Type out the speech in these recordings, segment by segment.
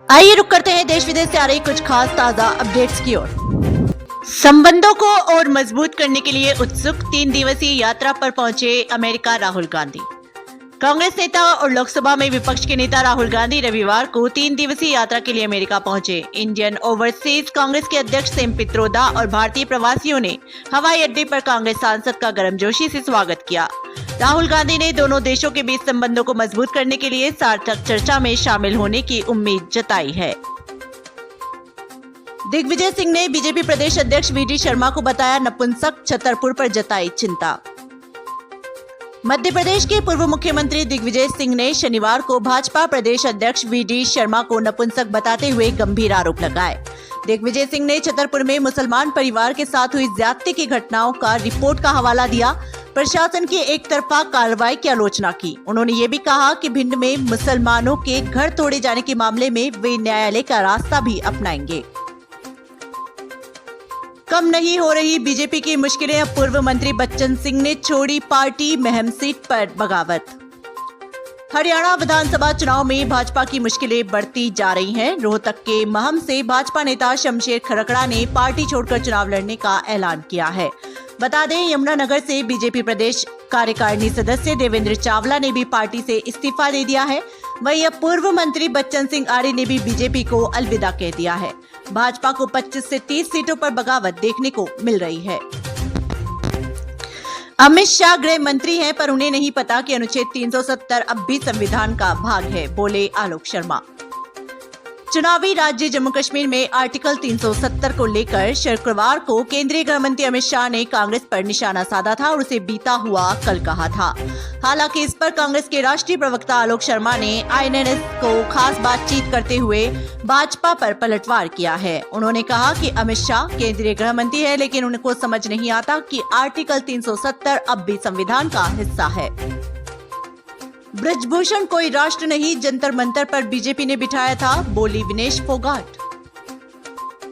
आइए रुक करते हैं देश विदेश से आ रही कुछ खास ताजा अपडेट्स की ओर। संबंधों को और मजबूत करने के लिए उत्सुक 3 दिवसीय यात्रा पर पहुंचे अमेरिका राहुल गांधी। कांग्रेस नेता और लोकसभा में विपक्ष के नेता राहुल गांधी रविवार को 3 दिवसीय यात्रा के लिए अमेरिका पहुंचे। इंडियन ओवरसीज कांग्रेस के अध्यक्ष सेम पित्रोदा और भारतीय प्रवासियों ने हवाई अड्डे पर कांग्रेस सांसद का गर्मजोशी से स्वागत किया। राहुल गांधी ने दोनों देशों के बीच संबंधों को मजबूत करने के लिए सार्थक चर्चा में शामिल होने की उम्मीद जताई है। दिग्विजय सिंह ने बीजेपी प्रदेश अध्यक्ष वी.डी. शर्मा को बताया नपुंसक, छतरपुर पर जताई चिंता। मध्य प्रदेश के पूर्व मुख्यमंत्री दिग्विजय सिंह ने शनिवार को भाजपा प्रदेश अध्यक्ष वी.डी. शर्मा को नपुंसक बताते हुए गंभीर आरोप लगाए। दिग्विजय सिंह ने छतरपुर में मुसलमान परिवार के साथ हुई ज्यादती की घटनाओं का रिपोर्ट का हवाला दिया। प्रशासन की एक तरफा कार्रवाई की आलोचना की। उन्होंने ये भी कहा कि भिंड में मुसलमानों के घर तोड़े जाने के मामले में वे न्यायालय का रास्ता भी अपनाएंगे। कम नहीं हो रही बीजेपी की मुश्किलें, अब पूर्व मंत्री बच्चन सिंह ने छोड़ी पार्टी, महम सीट पर बगावत। हरियाणा विधानसभा चुनाव में भाजपा की मुश्किलें बढ़ती जा रही हैं। रोहतक के महम से भाजपा नेता शमशेर खरकड़ा ने पार्टी छोड़कर चुनाव लड़ने का ऐलान किया है। बता दें, यमुनानगर से बीजेपी प्रदेश कार्यकारिणी सदस्य देवेंद्र चावला ने भी पार्टी से इस्तीफा दे दिया है। वहीं अब पूर्व मंत्री बच्चन सिंह आर्य ने भी बीजेपी को अलविदा कह दिया है। भाजपा को 25 से 30 सीटों पर बगावत देखने को मिल रही है। अमित शाह गृह मंत्री हैं, पर उन्हें नहीं पता कि अनुच्छेद 370 अब भी संविधान का भाग है, बोले आलोक शर्मा। चुनावी राज्य जम्मू कश्मीर में आर्टिकल 370 को लेकर शुक्रवार को केंद्रीय गृह मंत्री अमित शाह ने कांग्रेस पर निशाना साधा था और उसे बीता हुआ कल कहा था। हालांकि इस पर कांग्रेस के राष्ट्रीय प्रवक्ता आलोक शर्मा ने आईएनएस को खास बातचीत करते हुए भाजपा पर पलटवार किया है। उन्होंने कहा कि अमित शाह केंद्रीय गृह मंत्री है, लेकिन उनको समझ नहीं आता कि आर्टिकल 370 अब भी संविधान का हिस्सा है। ब्रजभूषण कोई राष्ट्र नहीं, जंतर मंतर पर बीजेपी ने बिठाया था, बोली विनेश फोगाट।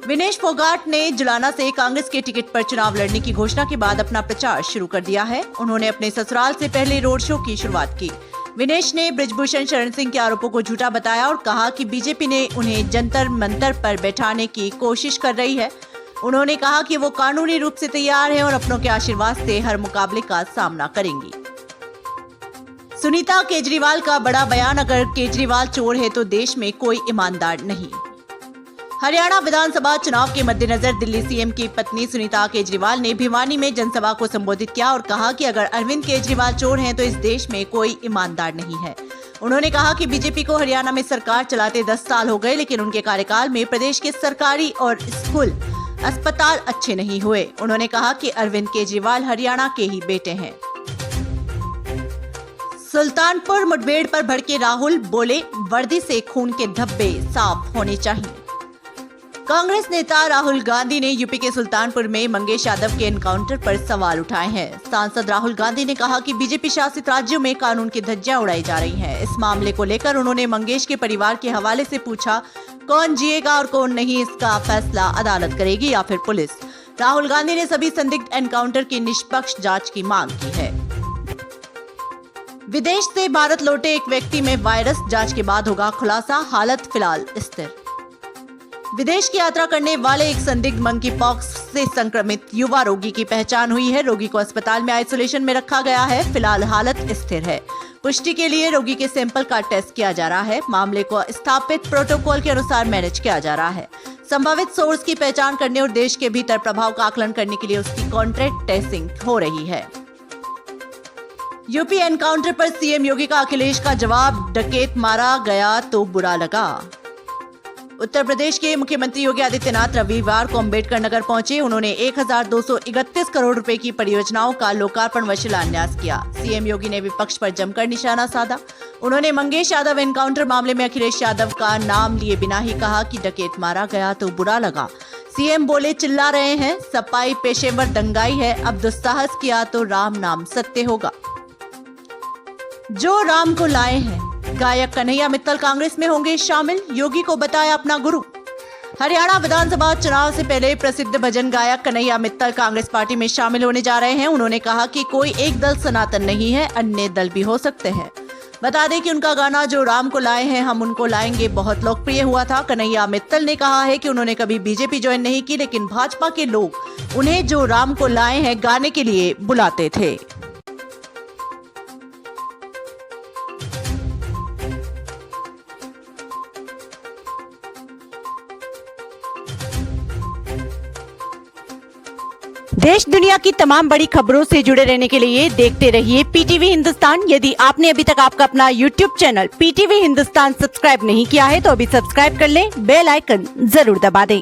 विनेश फोगाट ने जुलाना से कांग्रेस के टिकट पर चुनाव लड़ने की घोषणा के बाद अपना प्रचार शुरू कर दिया है। उन्होंने अपने ससुराल से पहले रोड शो की शुरुआत की। विनेश ने ब्रजभूषण शरण सिंह के आरोपों को झूठा बताया और कहा कि बीजेपी ने उन्हें जंतर मंतर पर बैठाने की कोशिश कर रही है। उन्होंने कहा कि वो कानूनी रूप से तैयार है और अपनों के आशीर्वाद से हर मुकाबले का सामना करेंगी। सुनीता केजरीवाल का बड़ा बयान, अगर केजरीवाल चोर है तो देश में कोई ईमानदार नहीं। हरियाणा विधानसभा चुनाव के मद्देनजर दिल्ली सीएम की पत्नी सुनीता केजरीवाल ने भिवानी में जनसभा को संबोधित किया और कहा कि अगर अरविंद केजरीवाल चोर हैं तो इस देश में कोई ईमानदार नहीं है। उन्होंने कहा कि बीजेपी को हरियाणा में सरकार चलाते 10 साल हो गए, लेकिन उनके कार्यकाल में प्रदेश के सरकारी और स्कूल, अस्पताल अच्छे नहीं हुए। उन्होंने कहा कि अरविंद केजरीवाल हरियाणा के ही बेटे हैं। सुल्तानपुर मुठभेड़ पर भड़के राहुल, बोले वर्दी से खून के धब्बे साफ होने चाहिए। कांग्रेस नेता राहुल गांधी ने यूपी के सुल्तानपुर में मंगेश यादव के एनकाउंटर पर सवाल उठाए हैं। सांसद राहुल गांधी ने कहा कि बीजेपी शासित राज्यों में कानून की धज्जियां उड़ाई जा रही हैं। इस मामले को लेकर उन्होंने मंगेश के परिवार के हवाले से पूछा, कौन जिएगा और कौन नहीं, इसका फैसला अदालत करेगी या फिर पुलिस। राहुल गांधी ने सभी संदिग्ध एनकाउंटर की निष्पक्ष जांच की मांग की है। विदेश से भारत लौटे एक व्यक्ति में वायरस, जांच के बाद होगा खुलासा, हालत फिलहाल स्थिर। विदेश की यात्रा करने वाले एक संदिग्ध मंकी पॉक्स से संक्रमित युवा रोगी की पहचान हुई है। रोगी को अस्पताल में आइसोलेशन में रखा गया है। फिलहाल हालत स्थिर है। पुष्टि के लिए रोगी के सैंपल का टेस्ट किया जा रहा है। मामले को स्थापित प्रोटोकॉल के अनुसार मैनेज किया जा रहा है। संभावित सोर्स की पहचान करने और देश के भीतर प्रभाव का आकलन करने के लिए उसकी कॉन्ट्रैक्ट टेस्टिंग हो रही है। यूपी एनकाउंटर पर सीएम योगी का अखिलेश का जवाब, डकैत मारा गया तो बुरा लगा। उत्तर प्रदेश के मुख्यमंत्री योगी आदित्यनाथ रविवार को अम्बेडकर नगर पहुंचे। उन्होंने 1231 करोड़ रुपए की परियोजनाओं का लोकार्पण व शिलान्यास किया। सीएम योगी ने विपक्ष पर जमकर निशाना साधा। उन्होंने मंगेश यादव एनकाउंटर मामले में अखिलेश यादव का नाम लिए बिना ही कहा कि डकैत मारा गया तो बुरा लगा। सीएम बोले, चिल्ला रहे हैं, सफाई पेशेवर दंगाई है, अब दुस्साहस किया तो राम नाम सत्य होगा। जो राम को लाए हैं। गायक कन्हैया मित्तल कांग्रेस में होंगे शामिल, योगी को बताया अपना गुरु। हरियाणा विधानसभा चुनाव से पहले प्रसिद्ध भजन गायक कन्हैया मित्तल कांग्रेस पार्टी में शामिल होने जा रहे हैं। उन्होंने कहा कि कोई एक दल सनातन नहीं है, अन्य दल भी हो सकते हैं। बता दें कि उनका गाना जो राम को लाए हैं हम उनको लाएंगे बहुत लोकप्रिय हुआ था। कन्हैया मित्तल ने कहा है कि उन्होंने कभी बीजेपी ज्वाइन नहीं की, लेकिन भाजपा के लोग उन्हें जो राम को लाए हैं गाने के लिए बुलाते थे। देश दुनिया की तमाम बड़ी खबरों से जुड़े रहने के लिए देखते रहिए पीटीवी हिंदुस्तान। यदि आपने अभी तक आपका अपना YouTube channel PTV Hindustan subscribe नहीं किया है तो अभी सब्सक्राइब कर लें, बेल आइकन जरूर दबा दें।